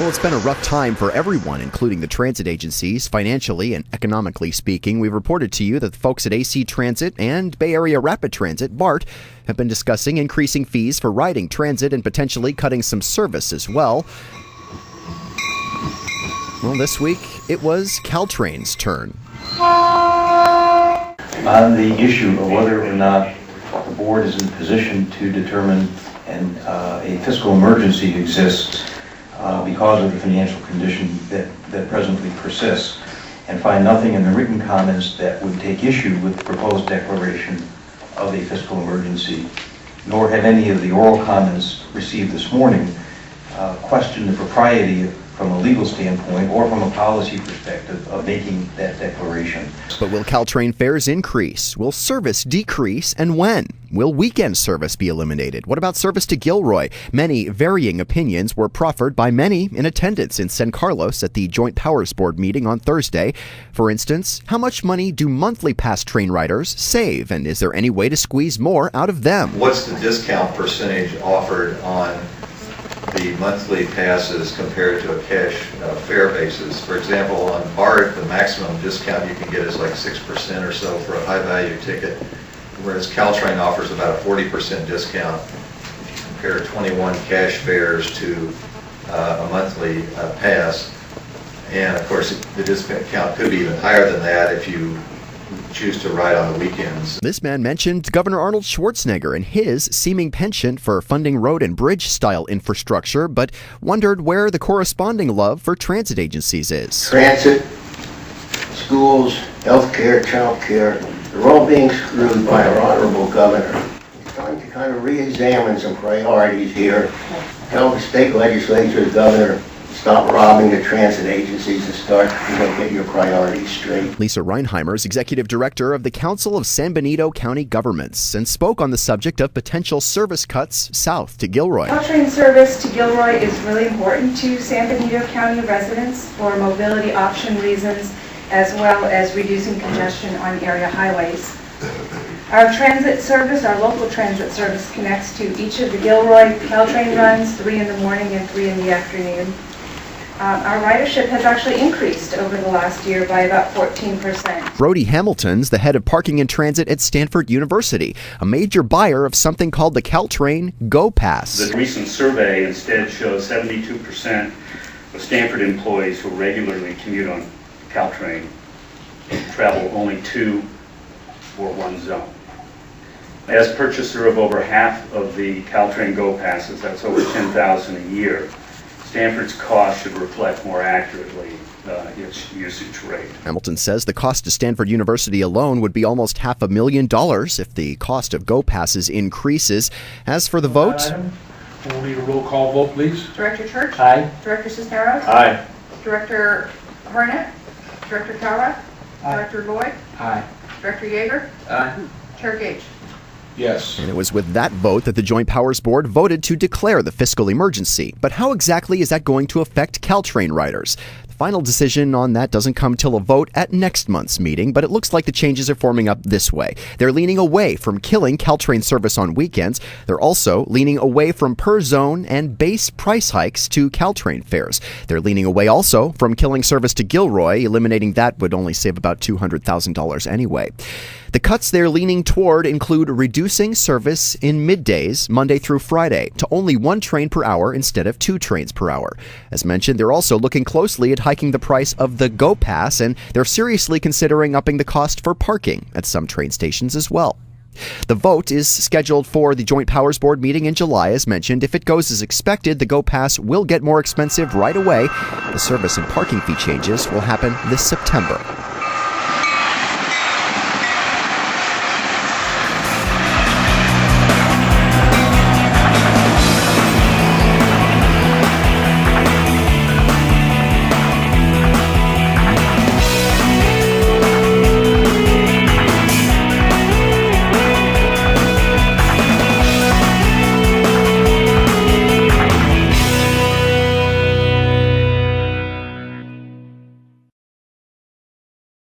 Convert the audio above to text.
Well, it's been a rough time for everyone, including the transit agencies, financially and economically speaking. We've reported to you that the folks at AC Transit and Bay Area Rapid Transit, BART, have been discussing increasing fees for riding transit and potentially cutting some service as well. Well, this week, it was CalTrain's turn. On the issue of whether or not the board is in position to determine a fiscal emergency exists because of the financial condition that presently persists, and find nothing in the written comments that would take issue with the proposed declaration of a fiscal emergency, nor have any of the oral comments received this morning questioned the propriety from a legal standpoint or from a policy perspective of making that declaration. But will CalTrain fares increase? Will service decrease? And when? Will weekend service be eliminated? What about service to Gilroy? Many varying opinions were proffered by many in attendance in San Carlos at the Joint Powers Board meeting on Thursday. For instance, how much money do monthly pass train riders save? And is there any way to squeeze more out of them? What's the discount percentage offered on the monthly passes compared to a cash fare basis? For example, on BART, the maximum discount you can get is like 6% or so for a high value ticket, whereas CalTrain offers about a 40% discount if you compare 21 cash fares to a monthly pass. And of course, the discount could be even higher than that if you choose to ride on the weekends. This man mentioned Governor Arnold Schwarzenegger and his seeming penchant for funding road and bridge-style infrastructure, but wondered where the corresponding love for transit agencies is. Transit, schools, healthcare, childcare, they're all being screwed by our honorable governor. He's trying to kind of re-examine some priorities here. Tell the state legislature, governor, stop robbing the transit agencies and start, get your priorities straight. Lisa Reinheimer is executive director of the Council of San Benito County Governments and spoke on the subject of potential service cuts south to Gilroy. CalTrain service to Gilroy is really important to San Benito County residents for mobility option reasons, as well as reducing congestion on area highways. Our transit service, our local transit service, connects to each of the Gilroy CalTrain runs, 3 in the morning and 3 in the afternoon. Our ridership has actually increased over the last year by about 14%. Brody Hamilton's the head of parking and transit at Stanford University, a major buyer of something called the CalTrain Go Pass. The recent survey instead shows 72% of Stanford employees who regularly commute on CalTrain travel only to or one zone. As purchaser of over half of the CalTrain Go Passes, that's over 10,000 a year, Stanford's cost should reflect more accurately its usage rate. Hamilton says the cost to Stanford University alone would be almost $500,000 if the cost of Go Passes increases. As for the vote, we'll need a roll call vote, please. Director Church? Aye. Director Cisneros? Aye. Director Hornet? Director Cowra? Aye. Director Lloyd? Aye. Director Yeager? Aye. Chair Gage? Yes. And it was with that vote that the Joint Powers Board voted to declare the fiscal emergency. But how exactly is that going to affect CalTrain riders? The final decision on that doesn't come till a vote at next month's meeting, but it looks like the changes are forming up this way. They're leaning away from killing CalTrain service on weekends. They're also leaning away from per-zone and base price hikes to CalTrain fares. They're leaning away also from killing service to Gilroy. Eliminating that would only save about $200,000 anyway. The cuts they're leaning toward include reducing service in middays, Monday through Friday, to only 1 train per hour instead of 2 trains per hour. As mentioned, they're also looking closely at hiking the price of the Go Pass, and they're seriously considering upping the cost for parking at some train stations as well. The vote is scheduled for the Joint Powers Board meeting in July, as mentioned. If it goes as expected, the Go Pass will get more expensive right away. The service and parking fee changes will happen this September.